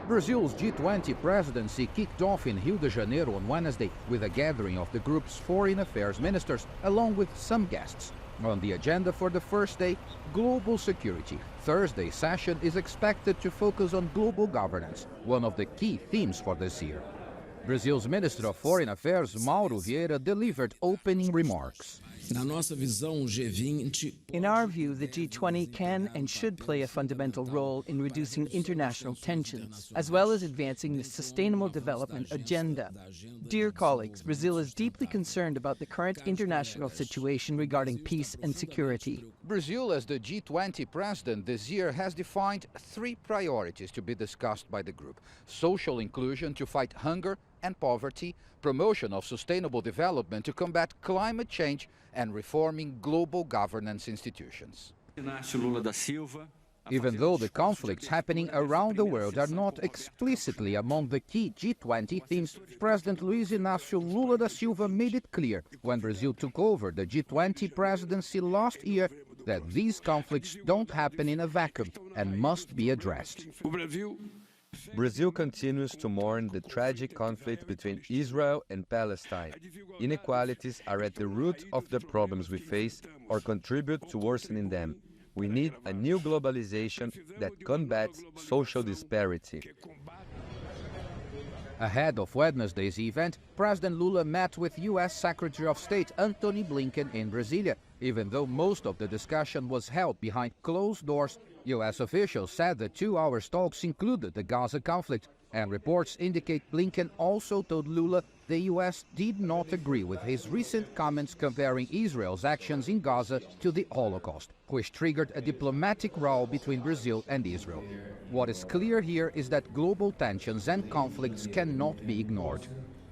Brazil's G20 presidency kicked off in Rio de Janeiro on Wednesday with a gathering of the group's foreign affairs ministers, along with some guests. On the agenda for the first day, global security. Thursday's session is expected to focus on global governance, one of the key themes for this year. Brazil's Minister of Foreign Affairs, Mauro Vieira, delivered opening remarks. In our view, the G20 can and should play a fundamental role in reducing international tensions, as well as advancing the Sustainable Development Agenda. Dear colleagues, Brazil is deeply concerned about the current international situation regarding peace and security. Brazil, as the G20 president this year, has defined 3 priorities to be discussed by the group: social inclusion to fight hunger and poverty, promotion of sustainable development to combat climate change, and reforming global governance institutions. Even though the conflicts happening around the world are not explicitly among the key G20 themes, President Luiz Inácio Lula da Silva made it clear when Brazil took over the G20 presidency last year that these conflicts don't happen in a vacuum and must be addressed. Brazil continues to mourn the tragic conflict between Israel and Palestine. Inequalities are at the root of the problems we face or contribute to worsening them. We need a new globalization that combats social disparity. Ahead of Wednesday's event, President Lula met with U.S. Secretary of State Antony Blinken in Brasilia. Even though most of the discussion was held behind closed doors, U.S. officials said the 2-hour talks included the Gaza conflict, and reports indicate Blinken also told Lula the U.S. did not agree with his recent comments comparing Israel's actions in Gaza to the Holocaust, which triggered a diplomatic row between Brazil and Israel. What is clear here is that global tensions and conflicts cannot be ignored.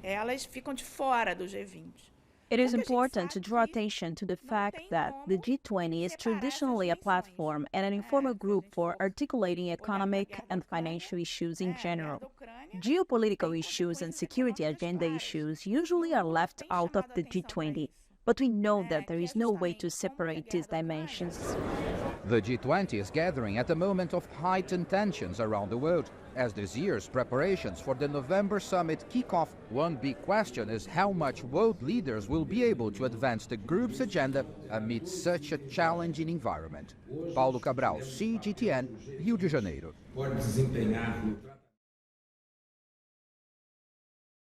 Elas ficam de fora do G20. It is important to draw attention to the fact that the G20 is traditionally a platform and an informal group for articulating economic and financial issues in general. Geopolitical issues and security agenda issues usually are left out of the G20, but we know that there is no way to separate these dimensions. The G20 is gathering at a moment of heightened tensions around the world. As this year's preparations for the November summit kick off, one big question is how much world leaders will be able to advance the group's agenda amid such a challenging environment. Paulo Cabral, CGTN, Rio de Janeiro.